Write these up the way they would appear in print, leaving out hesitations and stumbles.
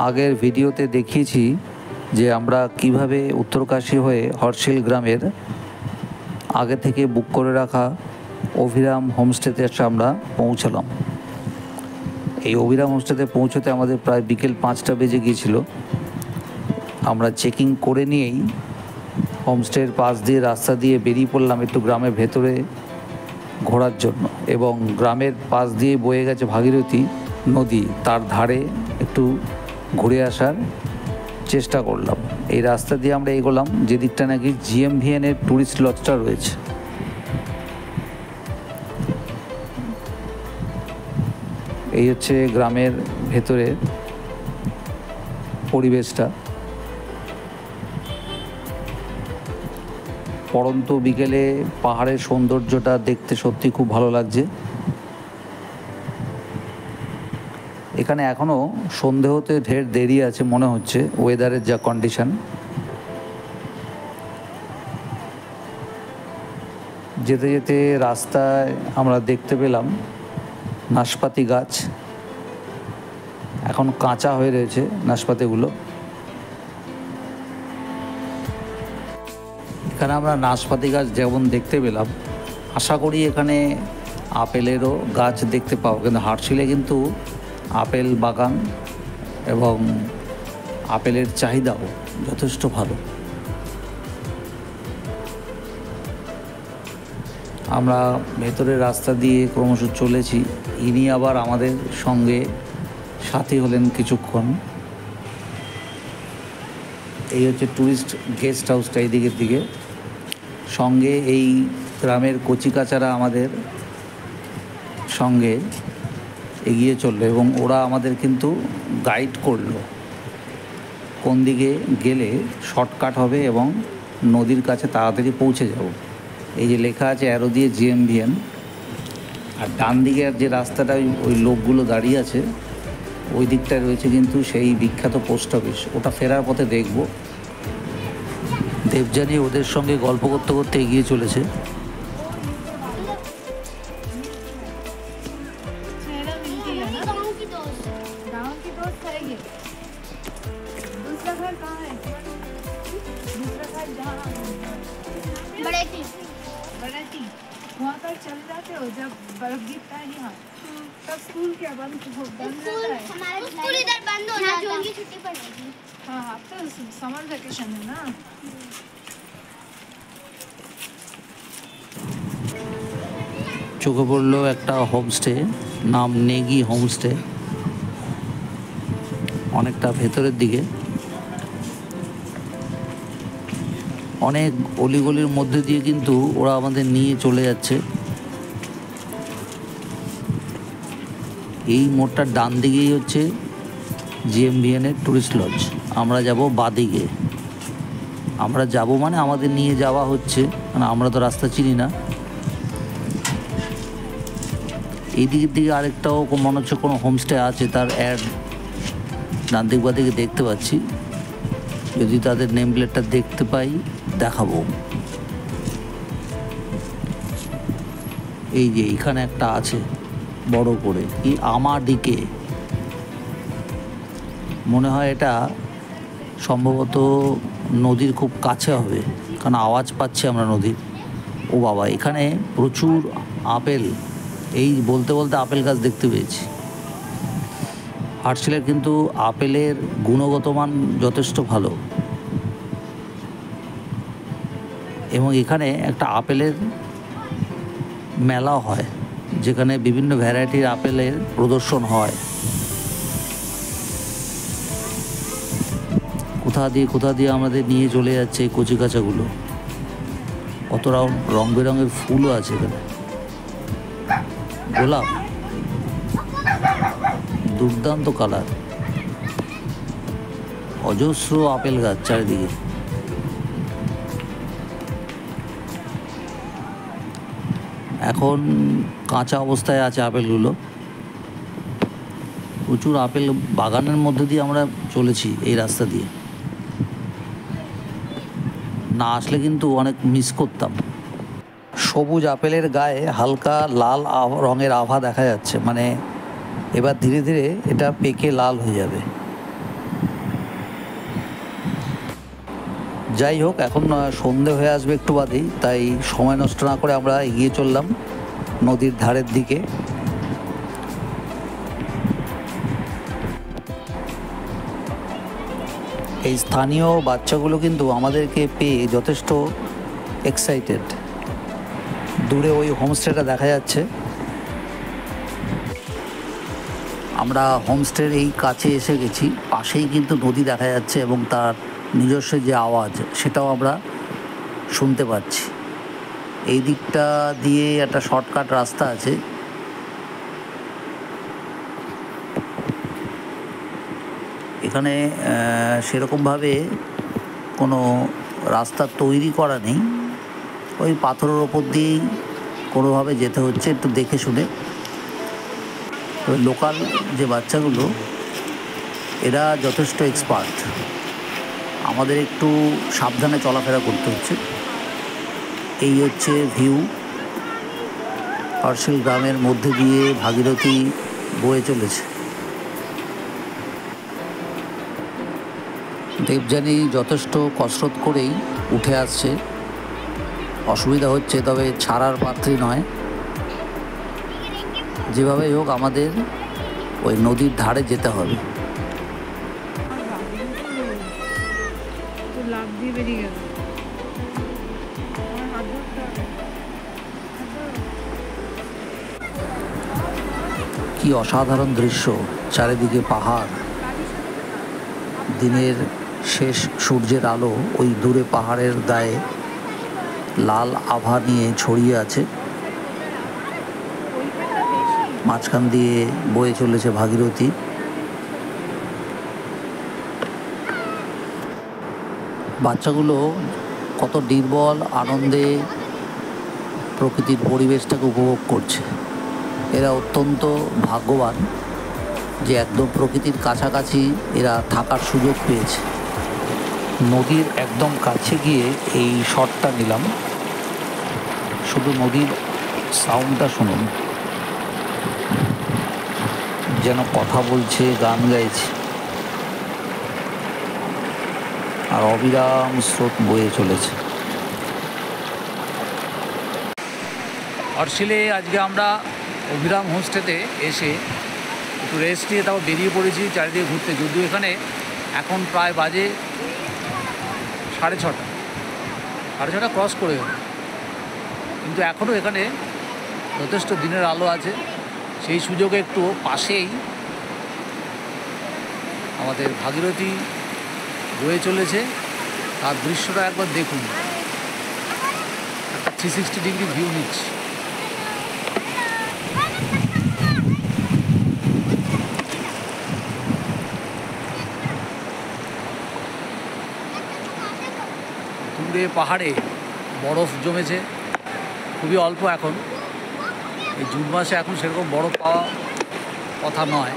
আগের ভিডিওতে দেখিয়েছি যে আমরা কিভাবে উত্তরকাশী হয়ে হর্ষিল গ্রামের আগে থেকে বুক করে রাখা অভিরাম হোমস্টেতে এসে আমরা পৌঁছালাম। এই অভিরাম হোমস্টেতে পৌঁছতে আমাদের প্রায় বিকেল 5টা বেজে গিয়েছিল। আমরা চেকিং করে নিয়েই হোমস্টের পাশ দিয়ে রাস্তা দিয়ে বেরিয়ে পড়লাম একটু গ্রামের ভেতরে ঘোরার জন্য, এবং গ্রামের পাশ দিয়ে বয়ে গেছে ভাগীরথী নদী, তার ধারে একটু ঘুরে আসার চেষ্টা করলাম। এই রাস্তা দিয়ে আমরা এগোলাম যে দিকটা নাকি জিএমভিএনের ট্যুরিস্ট লজটা রয়েছে। এই হচ্ছে গ্রামের ভেতরে পরিবেশটা। পড়ন্ত বিকেলে পাহাড়ের সৌন্দর্যটা দেখতে সত্যি খুব ভালো লাগছে। এখানে এখনও সন্ধে হতে ঢের দেরি আছে মনে হচ্ছে, ওয়েদারের যা কন্ডিশন। যেতে যেতে রাস্তায় আমরা দেখতে পেলাম নাশপাতি গাছ, এখন কাঁচা হয়ে রয়েছে নাশপাতিগুলো। এখানে আমরা নাশপাতি গাছ যেমন দেখতে পেলাম, আশা করি এখানে আপেলেরও গাছ দেখতে পাবো, কিন্তু হার্শিলে কিন্তু আপেল বাগান এবং আপেলের চাহিদাও যথেষ্ট ভালো। আমরা ভেতরের রাস্তা দিয়ে ক্রমশ চলেছি। ইনি আবার আমাদের সঙ্গে সাথী হলেন কিছুক্ষণ। এই হচ্ছে ট্যুরিস্ট গেস্ট হাউসটা এই দিকের দিকে। সঙ্গে এই গ্রামের কচিকাচারা আমাদের সঙ্গে এগিয়ে চললো এবং ওরা আমাদের কিন্তু গাইড করলো কোন দিকে গেলে শর্টকাট হবে এবং নদীর কাছে তাড়াতাড়ি পৌঁছে যাব। এই যে লেখা আছে অ্যারো দিয়ে জিএমভিএন, আর ডান দিকে যে রাস্তাটা ওই লোকগুলো দাঁড়িয়ে আছে ওই দিকটায় রয়েছে কিন্তু সেই বিখ্যাত পোস্ট অফিস। ওটা ফেরার পথে দেখব। দেবযানী ওদের সঙ্গে গল্প করতে করতে এগিয়ে চলেছে। वहाँ पर चल जाते हो जब बर्फ गिरता है यहाँ, तब स्कूल क्या बंद रहता है? स्कूल इधर बंद हो जाता है, जून की छुट्टी पड़ेगी। हाँ, अब तो समर वेकेशन है ना। চোখে পড়লো একটা হোমস্টে, নাম নেগি হোমস্টে, অনেকটা ভেতরের দিকে। অনেক অলিগলির মধ্যে দিয়ে কিন্তু ওরা আমাদের নিয়ে চলে যাচ্ছে। এই মোড়টার ডান দিকেই হচ্ছে জিএমভিএনের ট্যুরিস্ট লজ। আমরা যাব বাদিকে। আমরা যাব মানে আমাদের নিয়ে যাওয়া হচ্ছে, মানে আমরা তো রাস্তা চিনি না। এই দিকের দিকে আরেকটাও মনে হচ্ছে কোনো হোমস্টে আছে, তার অ্যাড ডান দিক বাদিকে দেখতে পাচ্ছি। যদি তাদের নেম প্লেটটা দেখতে পাই দেখাবো। এই যে এখানে একটা আছে বড় করে, কি আমার দিকে মনে হয় এটা সম্ভবত নদীর খুব কাছে হবে, কারণ আওয়াজ পাচ্ছি আমরা নদীর। ও বাবা, এখানে প্রচুর আপেল, এই বলতে বলতে আপেল গাছ দেখতে পেয়েছি। হার্শিলের কিন্তু আপেলের গুণগত মান যথেষ্ট ভালো, এবং এখানে একটা আপেলের মেলা হয় যেখানে বিভিন্ন ভ্যারাইটির আপেলের প্রদর্শন হয়। কোথা দিয়ে আমাদের নিয়ে চলে যাচ্ছে এই কচিকাচাগুলো। কত রং বেরঙের ফুলও আছে এখানে, গোলাপ, দুর্দান্ত কালার, অজস্র আপেল গাছ চারিদিকে। এখন কাঁচা অবস্থায় আছে আপেলগুলো। প্রচুর আপেল বাগানের মধ্যে দিয়ে আমরা চলেছি এই রাস্তা দিয়ে। না আসলে কিন্তু অনেক মিস করতাম। সবুজ আপেলের গায়ে হালকা লাল রঙের আভা দেখা যাচ্ছে, মানে এবার ধীরে ধীরে এটা পেকে লাল হয়ে যাবে। যাই হোক, এখন সন্ধে হয়ে আসবে একটু বাদেই, তাই সময় নষ্ট না করে আমরা এগিয়ে চললাম নদীর ধারের দিকে। এই স্থানীয় বাচ্চাগুলো কিন্তু আমাদেরকে পেয়ে যথেষ্ট এক্সাইটেড। দূরে ওই হোমস্টেটা দেখা যাচ্ছে। আমরা হোমস্টের এই কাছে এসে গেছি, পাশেই কিন্তু নদী দেখা যাচ্ছে এবং তার নিজস্ব যে আওয়াজ সেটাও আমরা শুনতে পাচ্ছি। এই দিকটা দিয়ে একটা শর্টকাট রাস্তা আছে। এখানে সেরকমভাবে কোনো রাস্তা তৈরি করা নেই, ওই পাথরের ওপর দিয়েই কোনোভাবে যেতে হচ্ছে একটু দেখে শুনে। ওই লোকাল যে বাচ্চাগুলো এরা যথেষ্ট এক্সপার্ট, আমাদের একটু সাবধানে চলাফেরা করতে হচ্ছে। এই হচ্ছে ভিউ, হর্ষিল গ্রামের মধ্যে দিয়ে ভাগীরথী বয়ে চলেছে। দেবযানী যথেষ্ট কসরত করেই উঠে আসছে, অসুবিধা হচ্ছে, তবে ছাড়ার পাত্রী নয়। যেভাবেই হোক আমাদের ওই নদীর ধারে যেতে হবে। লাভ দিয়ে বেরিয়ে গেল। আমার হাত ধরতে হবে। কি অসাধারণ দৃশ্য, চারিদিকে পাহাড়, দিনের শেষ সূর্যের আলো ওই দূরে পাহাড়ের গায়ে লাল আভা নিয়ে ছড়িয়ে আছে। মাঝখান দিয়ে বয়ে চলেছে ভাগীরথী। বাচ্চাগুলো কত নির্মল আনন্দে প্রকৃতির পরিবেশটাকে উপভোগ করছে। এরা অত্যন্ত ভাগ্যবান যে একদম প্রকৃতির কাছাকাছি এরা থাকার সুযোগ পেয়েছে। নদীর একদম কাছে গিয়ে এই শটটা নিলাম, শুধু নদীর সাউন্ডটা শুনুন, যেন কথা বলছে, গান গাইছে, আর অবিরাম স্রোত বয়ে চলেছে। হর্ষিলে আজকে আমরা অভিরাম হোমস্টেতে এসে একটু রেস্ট নিয়ে তারপর বেরিয়ে পড়েছি চারিদিকে ঘুরতে। যদিও এখানে এখন প্রায় বাজে 6:30 ক্রস করে গেল, কিন্তু এখনও এখানে যথেষ্ট দিনের আলো আছে। সেই সুযোগে একটু পাশেই আমাদের ভাগীরথী বয়ে চলেছে, তার দৃশ্যটা একবার দেখুন। একটা 360 ডিগ্রি ভিউ নিচ্ছে। দূরে পাহাড়ে বরফ জমেছে, খুবই অল্প এখন। এই জুন মাসে এখন সেরকম বরফ পাওয়া কথা নয়।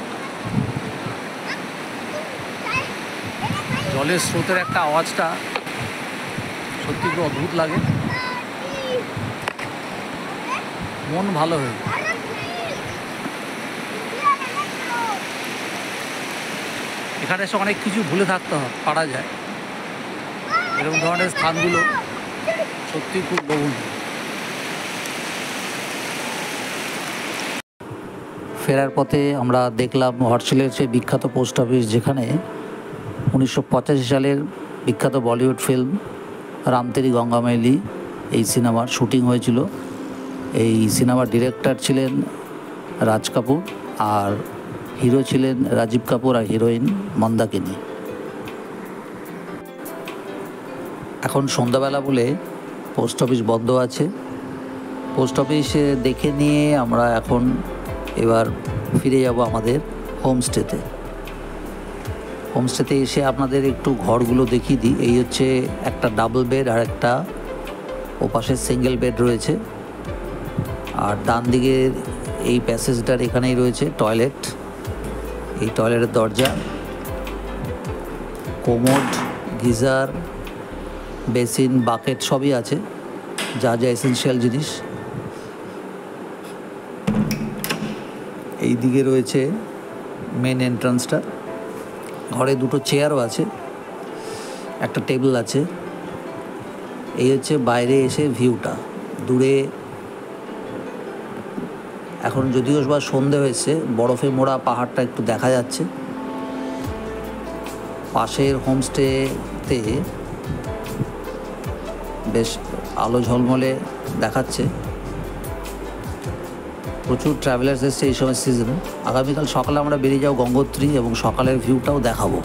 জলের স্রোতের একটা আওয়াজটা সত্যি খুব অদ্ভুত লাগে, মন ভালো হয়ে যায়। এখানে এসে অনেক কিছু ভুলে থাকতে পারা যায়। এরকম ধরনের স্থানগুলো সত্যি খুব লোভনীয়। ফেরার পথে আমরা দেখলাম হর্ষিলের সেই বিখ্যাত পোস্ট অফিস, যেখানে 1985 সালের বিখ্যাত বলিউড ফিল্ম রাম তেরি গঙ্গা মেলি এই সিনেমার শুটিং হয়েছিল। এই সিনেমার ডিরেক্টর ছিলেন রাজ কাপুর, আর হিরো ছিলেন রাজীব কাপুর, আর হিরোইন মন্দাকিনী। এখন সন্ধ্যাবেলা বলে পোস্ট অফিস বন্ধ আছে। পোস্ট অফিসে দেখে নিয়ে আমরা এখন এবার ফিরে যাব আমাদের হোমস্টেতে। হোমস্টেতে এসে আপনাদের একটু ঘরগুলো দেখিয়ে দিই। এই হচ্ছে একটা ডাবল বেড, আর একটা ওপাশে সিঙ্গেল বেড রয়েছে। আর ডান দিকের এই প্যাসেজটার এখানেই রয়েছে টয়লেট। এই টয়লেটের দরজা, কোমোড, গিজার, বেসিন, বাকেট সবই আছে, যা যা এসেনশিয়াল জিনিস। এই দিকে রয়েছে মেন এন্ট্রান্সটা। ঘরে দুটো চেয়ারও আছে, একটা টেবিল আছে, এই হচ্ছে বাইরে এসে ভিউটা, দূরে এখন যদিও বা সন্ধে হয়েছে, বরফে মোড়া পাহাড়টা একটু দেখা যাচ্ছে। পাশের হোমস্টেতে বেশ আলো ঝলমলে দেখাচ্ছে, প্রচুর ট্রাভেলার্স এসছে এই সময় সিজন। আগামীকাল সকালে আমরা বেরিয়ে যাবো গঙ্গোত্রী এবং সকালের ভিউটাও দেখাবো।